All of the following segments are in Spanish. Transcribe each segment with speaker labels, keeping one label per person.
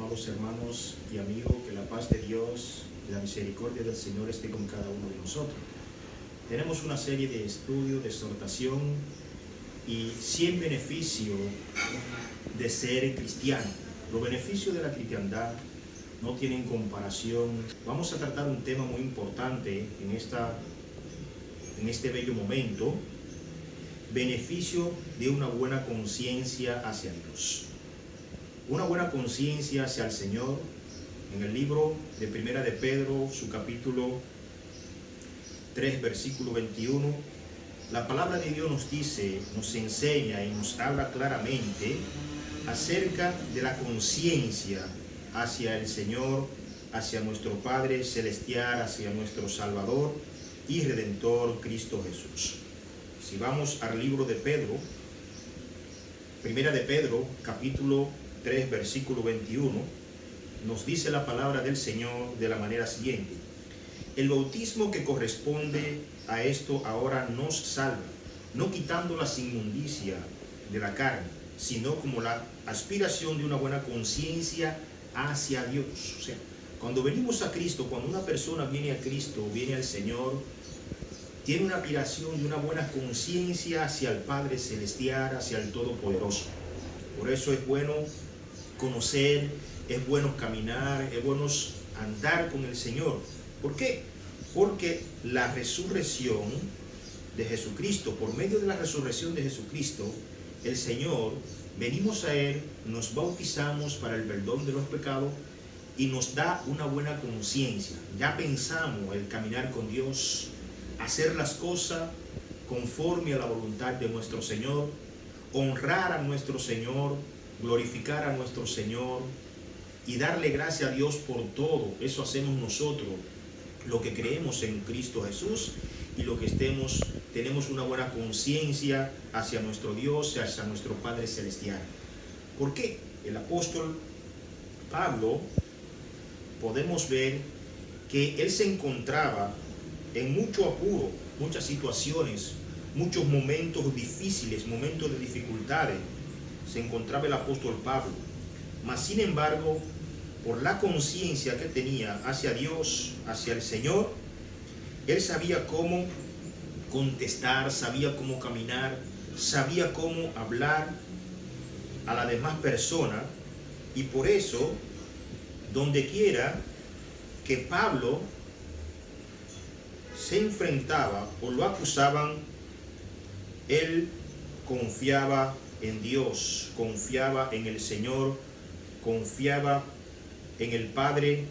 Speaker 1: amados hermanos y amigos, que la paz de Dios y la misericordia del Señor esté con cada uno de nosotros. Tenemos una serie de estudios, de exhortación y 100 beneficios de ser cristiano. Los beneficios de la cristiandad no tienen comparación. Vamos a tratar un tema muy importante en este bello momento: beneficio de una buena conciencia hacia Dios. Una buena conciencia hacia el Señor. En el libro de Primera de Pedro, su capítulo 3, versículo 21, la palabra de Dios nos dice, nos enseña y nos habla claramente acerca de la conciencia hacia el Señor, hacia nuestro Padre Celestial, hacia nuestro Salvador y Redentor Cristo Jesús. Si vamos al libro de Pedro, Primera de Pedro, capítulo 3, versículo 21, nos dice la palabra del Señor de la manera siguiente: el bautismo que corresponde a esto ahora nos salva, no quitando las inmundicias de la carne, sino como la aspiración de una buena conciencia hacia Dios. O sea, cuando venimos a Cristo, cuando una persona viene a Cristo, viene al Señor, tiene una aspiración de una buena conciencia hacia el Padre Celestial, hacia el Todopoderoso. Por eso es bueno conocer, es bueno caminar, es bueno andar con el Señor. ¿Por qué? Porque la resurrección de Jesucristo, por medio de la resurrección de Jesucristo, el Señor, venimos a Él, nos bautizamos para el perdón de los pecados y nos da una buena conciencia. Ya pensamos el caminar con Dios, hacer las cosas conforme a la voluntad de nuestro Señor, honrar a nuestro Señor, glorificar a nuestro Señor y darle gracias a Dios por todo. Eso hacemos nosotros, lo que creemos en Cristo Jesús y lo que tenemos una buena conciencia hacia nuestro Dios, hacia nuestro Padre Celestial. ¿Por qué? El apóstol Pablo, podemos ver que él se encontraba en mucho apuro, muchas situaciones, muchos momentos difíciles, momentos de dificultades. Se encontraba el apóstol Pablo, mas sin embargo, por la conciencia que tenía hacia Dios, hacia el Señor, él sabía cómo contestar, sabía cómo caminar, sabía cómo hablar a la demás persona, y por eso, donde quiera que Pablo se enfrentaba o lo acusaban, él confiaba en Dios, confiaba en el Señor, confiaba en el Padre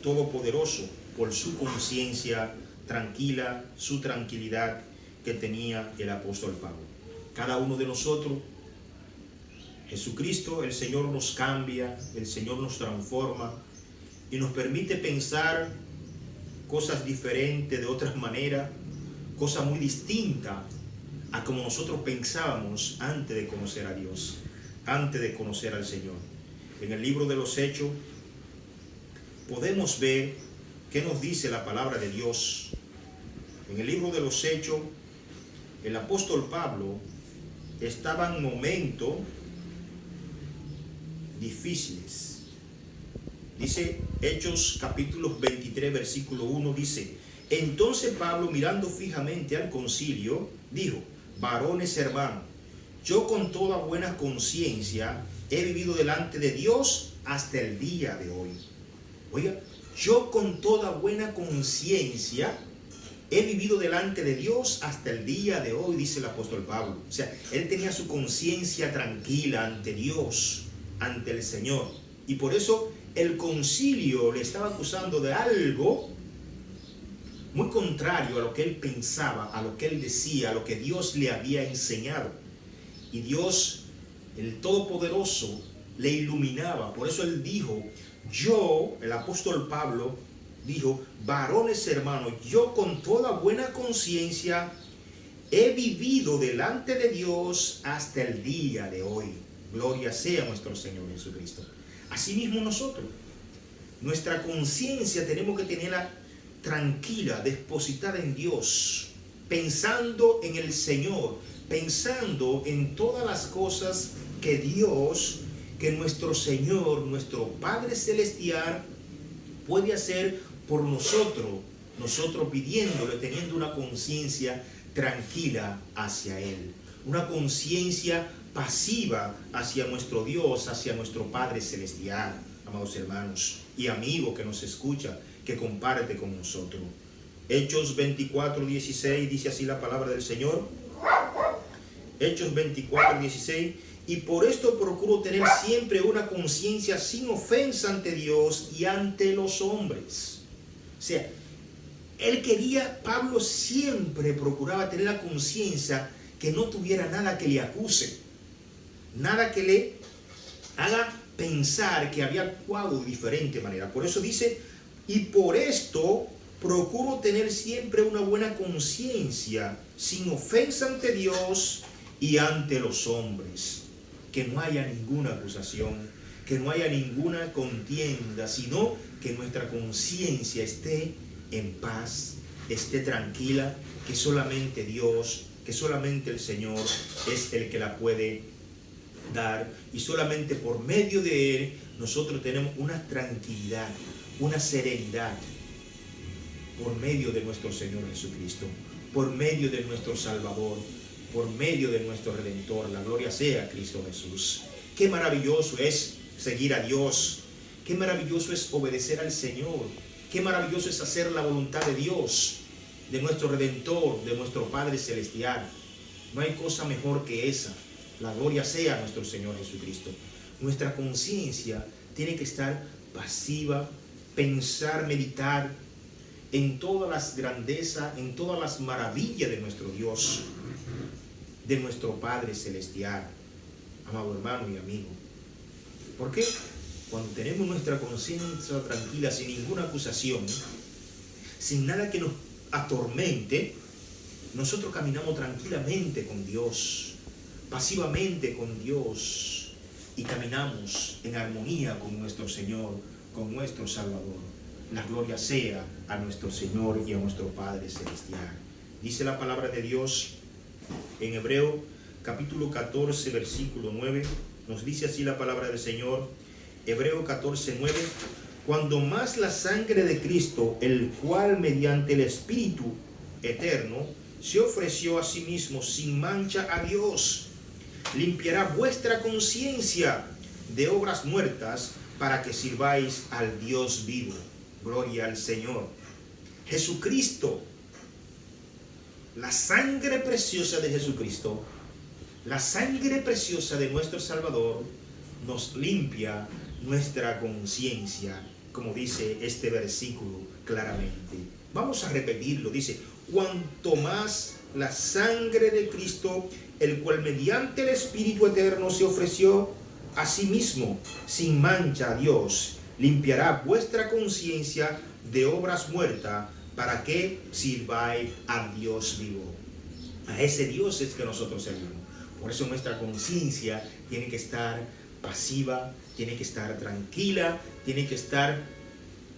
Speaker 1: Todopoderoso por su conciencia tranquila, su tranquilidad que tenía el apóstol Pablo. Cada uno de nosotros, Jesucristo, el Señor nos cambia, el Señor nos transforma y nos permite pensar cosas diferentes, de otras maneras, cosas muy distintas a como nosotros pensábamos antes de conocer a Dios, antes de conocer al Señor. En el libro de los Hechos podemos ver qué nos dice la palabra de Dios. En el libro de los Hechos, el apóstol Pablo estaba en momentos difíciles. Dice Hechos capítulo 23, versículo 1, dice: entonces Pablo, mirando fijamente al concilio, dijo: varones hermanos, yo con toda buena conciencia he vivido delante de Dios hasta el día de hoy. Oiga, yo con toda buena conciencia he vivido delante de Dios hasta el día de hoy, dice el apóstol Pablo. O sea, él tenía su conciencia tranquila ante Dios, ante el Señor. Y por eso el concilio le estaba acusando de algo muy contrario a lo que él pensaba, a lo que él decía, a lo que Dios le había enseñado. Y Dios, el Todopoderoso, le iluminaba. Por eso él dijo, el apóstol Pablo dijo: varones hermanos, yo con toda buena conciencia he vivido delante de Dios hasta el día de hoy. Gloria sea nuestro Señor Jesucristo. Asimismo nosotros, nuestra conciencia tenemos que tenerla tranquila, depositada en Dios, pensando en el Señor, pensando en todas las cosas que Dios que nuestro Señor, nuestro Padre Celestial, puede hacer por nosotros pidiéndole, teniendo una conciencia tranquila hacia Él, una conciencia pasiva hacia nuestro Dios, hacia nuestro Padre Celestial, amados hermanos y amigos que nos escucha, que comparte con nosotros. Hechos 24:16 dice así la palabra del Señor. Hechos 24:16: y por esto procuro tener siempre una conciencia sin ofensa ante Dios y ante los hombres. O sea, Pablo siempre procuraba tener la conciencia que no tuviera nada que le acuse, nada que le haga pensar que había actuado de diferente manera. Por eso dice, y por esto procuro tener siempre una buena conciencia, sin ofensa ante Dios y ante los hombres. Que no haya ninguna acusación, que no haya ninguna contienda, sino que nuestra conciencia esté en paz, esté tranquila, que solamente Dios, que solamente el Señor es el que la puede dar, y solamente por medio de Él nosotros tenemos una tranquilidad, una serenidad, por medio de nuestro Señor Jesucristo, por medio de nuestro Salvador, por medio de nuestro Redentor. La gloria sea a Cristo Jesús. Qué maravilloso es seguir a Dios, qué maravilloso es obedecer al Señor, qué maravilloso es hacer la voluntad de Dios, de nuestro Redentor, de nuestro Padre Celestial. No hay cosa mejor que esa. La gloria sea a nuestro Señor Jesucristo. Nuestra conciencia tiene que estar pasiva, pensar, meditar en todas las grandezas, en todas las maravillas de nuestro Dios, de nuestro Padre Celestial, amado hermano y amigo. ¿Por qué? Cuando tenemos nuestra conciencia tranquila, sin ninguna acusación, sin nada que nos atormente, nosotros caminamos tranquilamente con Dios, pasivamente con Dios, y caminamos en armonía con nuestro Señor, con nuestro Salvador. La gloria sea a nuestro Señor y a nuestro Padre Celestial. Dice la palabra de Dios en Hebreo capítulo 14 versículo 9, nos dice así la palabra del Señor. Hebreo 14, 9: cuando más la sangre de Cristo, el cual mediante el Espíritu eterno se ofreció a sí mismo sin mancha a Dios, limpiará vuestra conciencia de obras muertas para que sirváis al Dios vivo. Gloria al Señor. Jesucristo, la sangre preciosa de Jesucristo, la sangre preciosa de nuestro Salvador, nos limpia nuestra conciencia, como dice este versículo claramente. Vamos a repetirlo. Dice, cuanto más la sangre de Cristo, el cual mediante el Espíritu eterno se ofreció a sí mismo sin mancha a Dios, limpiará vuestra conciencia de obras muertas para que sirváis al Dios vivo. A ese Dios es que nosotros servimos. Por eso nuestra conciencia tiene que estar pasiva, tiene que estar tranquila, tiene que estar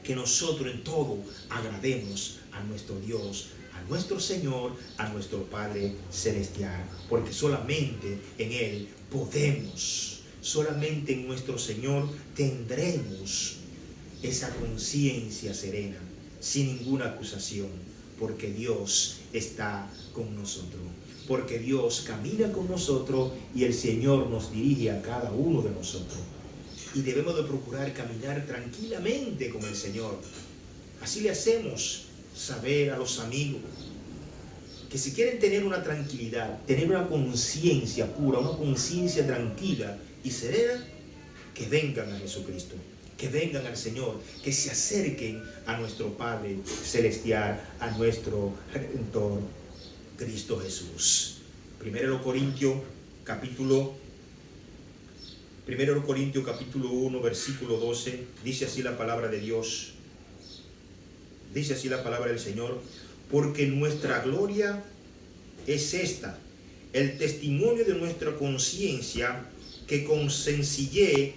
Speaker 1: que nosotros en todo agrademos a nuestro Dios, a nuestro Señor, a nuestro Padre Celestial, porque solamente en Él podemos, solamente en nuestro Señor tendremos esa conciencia serena, sin ninguna acusación, porque Dios está con nosotros, porque Dios camina con nosotros y el Señor nos dirige a cada uno de nosotros. Y debemos de procurar caminar tranquilamente con el Señor. Así le hacemos saber a los amigos que si quieren tener una tranquilidad, tener una conciencia pura, una conciencia tranquila y serena, que vengan a Jesucristo, que vengan al Señor, que se acerquen a nuestro Padre Celestial, a nuestro Redentor, Cristo Jesús. 1 Corintios capítulo 1 versículo 12, dice así la palabra de Dios, dice así la palabra del Señor: porque nuestra gloria es esta, el testimonio de nuestra conciencia, que con sencillez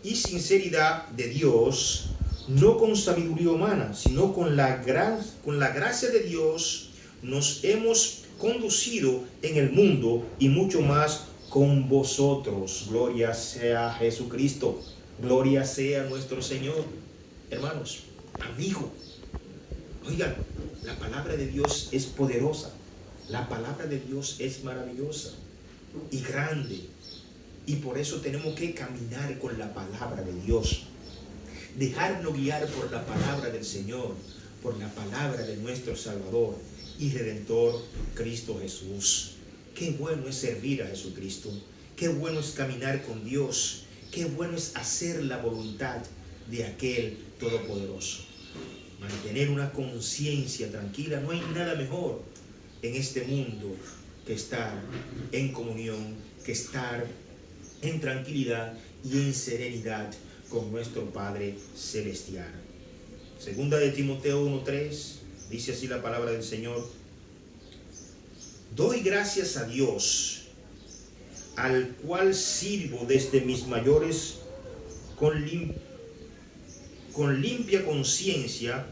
Speaker 1: y sinceridad de Dios, no con sabiduría humana, sino con la gracia de Dios, nos hemos conducido en el mundo, y mucho más con vosotros. Gloria sea Jesucristo. Gloria sea nuestro Señor. Hermanos, amigo, oigan, la palabra de Dios es poderosa. La palabra de Dios es maravillosa y grande. Y por eso tenemos que caminar con la palabra de Dios. Dejarnos guiar por la palabra del Señor, por la palabra de nuestro Salvador y Redentor, Cristo Jesús. Qué bueno es servir a Jesucristo. Qué bueno es caminar con Dios. Qué bueno es hacer la voluntad de aquel Todopoderoso. Mantener una conciencia tranquila. No hay nada mejor en este mundo que estar en comunión, que estar en tranquilidad y en serenidad con nuestro Padre Celestial. Segunda de Timoteo 1:3, dice así la palabra del Señor: doy gracias a Dios, al cual sirvo desde mis mayores con limpia conciencia,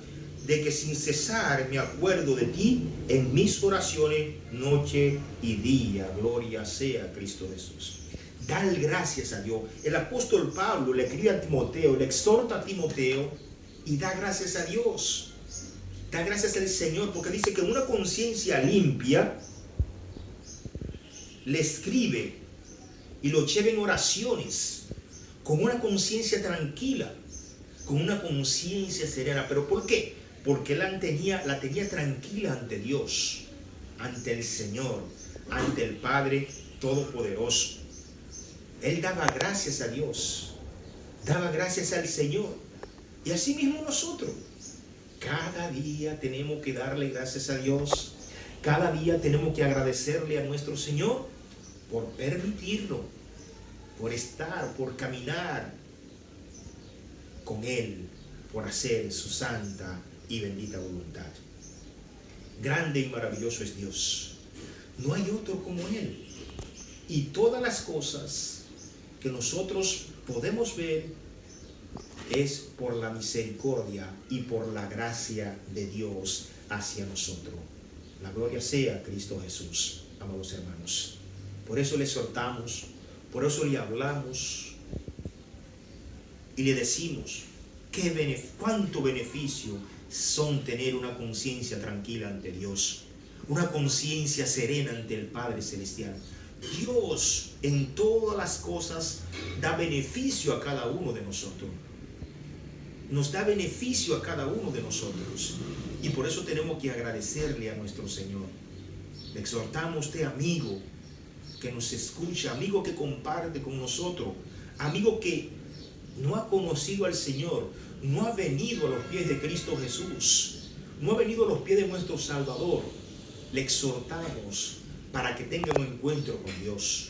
Speaker 1: de que sin cesar me acuerdo de ti en mis oraciones noche y día. Gloria sea Cristo Jesús. Dar gracias a Dios. El apóstol Pablo le escribe a Timoteo, le exhorta a Timoteo y da gracias a Dios. Da gracias al Señor, porque dice que una conciencia limpia le escribe y lo lleva en oraciones con una conciencia tranquila, con una conciencia serena. ¿Pero por qué? Porque él la tenía tranquila ante Dios, ante el Señor, ante el Padre Todopoderoso. Él daba gracias a Dios, daba gracias al Señor. Y así mismo nosotros, cada día tenemos que darle gracias a Dios. Cada día tenemos que agradecerle a nuestro Señor por permitirlo, por estar, por caminar con Él, por hacer su santa y bendita voluntad. Grande y maravilloso es Dios. No hay otro como Él. Y todas las cosas que nosotros podemos ver es por la misericordia y por la gracia de Dios hacia nosotros. La gloria sea a Cristo Jesús, amados hermanos. Por eso le exhortamos, por eso le hablamos y le decimos cuánto beneficio son tener una conciencia tranquila ante Dios, una conciencia serena ante el Padre Celestial. Dios en todas las cosas da beneficio a cada uno de nosotros. Nos da beneficio a cada uno de nosotros. Y por eso tenemos que agradecerle a nuestro Señor. Le exhortamos a usted, amigo, que nos escucha, amigo que comparte con nosotros, amigo que no ha conocido al Señor, no ha venido a los pies de Cristo Jesús, no ha venido a los pies de nuestro Salvador. Le exhortamos para que tenga un encuentro con Dios,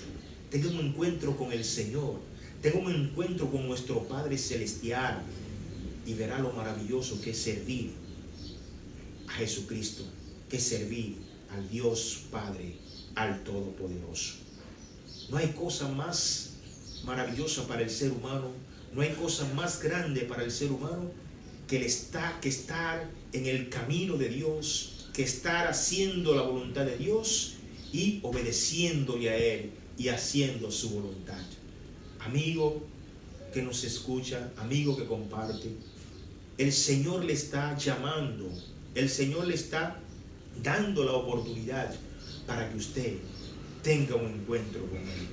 Speaker 1: tenga un encuentro con el Señor, tenga un encuentro con nuestro Padre Celestial, y verá lo maravilloso que es servir a Jesucristo, que es servir al Dios Padre, al Todopoderoso. No hay cosa más maravillosa para el ser humano, no hay cosa más grande para el ser humano que estar en el camino de Dios, que estar haciendo la voluntad de Dios y obedeciéndole a Él y haciendo su voluntad. Amigo que nos escucha, amigo que comparte, el Señor le está llamando, el Señor le está dando la oportunidad para que usted tenga un encuentro con Él,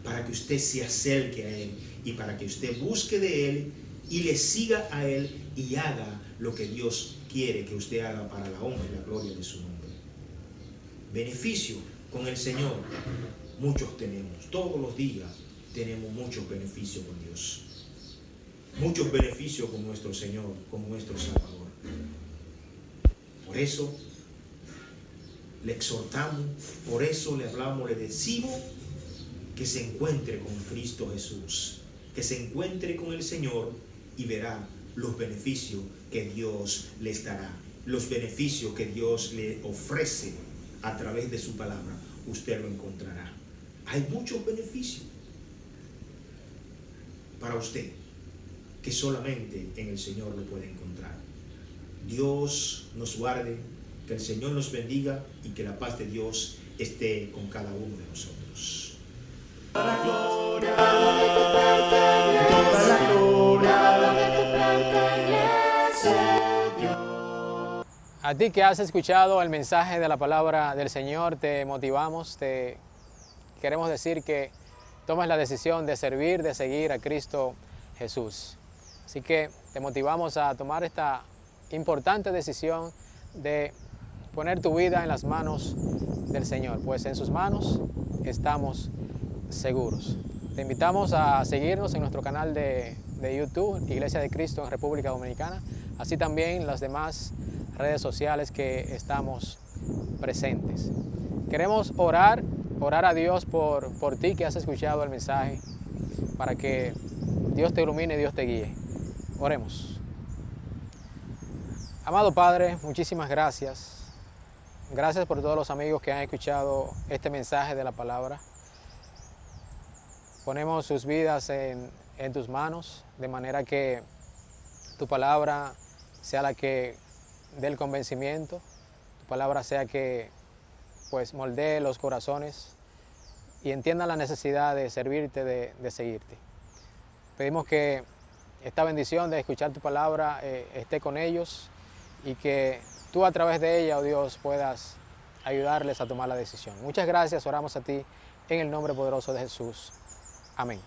Speaker 1: para que usted se acerque a Él y para que usted busque de Él y le siga a Él y haga lo que Dios quiere que usted haga para la honra y la gloria de su nombre. Beneficio con el Señor, muchos tenemos, todos los días tenemos muchos beneficios con Dios, muchos beneficios con nuestro Señor, con nuestro Salvador. Por eso le exhortamos, por eso le hablamos, le decimos que se encuentre con Cristo Jesús, que se encuentre con el Señor y verá los beneficios que Dios les dará, los beneficios que Dios le ofrece a través de su palabra. Usted lo encontrará. Hay muchos beneficios para usted que solamente en el Señor lo puede encontrar. Dios nos guarde, que el Señor nos bendiga y que la paz de Dios esté con cada uno de nosotros. Para gloria,
Speaker 2: Todo lo que te pertenece,
Speaker 1: toda la gloria.
Speaker 2: todo lo que te pertenece.
Speaker 3: A ti que has escuchado el mensaje de la palabra del Señor, te motivamos, te queremos decir que tomes la decisión de servir, de seguir a Cristo Jesús. Así que te motivamos a tomar esta importante decisión de poner tu vida en las manos del Señor, pues en sus manos estamos seguros. Te invitamos a seguirnos en nuestro canal de YouTube, Iglesia de Cristo en República Dominicana, así también las demás redes sociales que estamos presentes. Queremos orar a Dios por ti que has escuchado el mensaje, para que Dios te ilumine y Dios te guíe. Oremos. Amado Padre, muchísimas gracias. Gracias por todos los amigos que han escuchado este mensaje de la palabra. Ponemos sus vidas en tus manos, de manera que tu palabra sea la que dé el convencimiento, tu palabra sea que pues moldee los corazones y entiendan la necesidad de servirte, de seguirte. Pedimos que esta bendición de escuchar tu palabra esté con ellos y que tú a través de ella, oh Dios, puedas ayudarles a tomar la decisión. Muchas gracias, oramos a ti en el nombre poderoso de Jesús. Amén.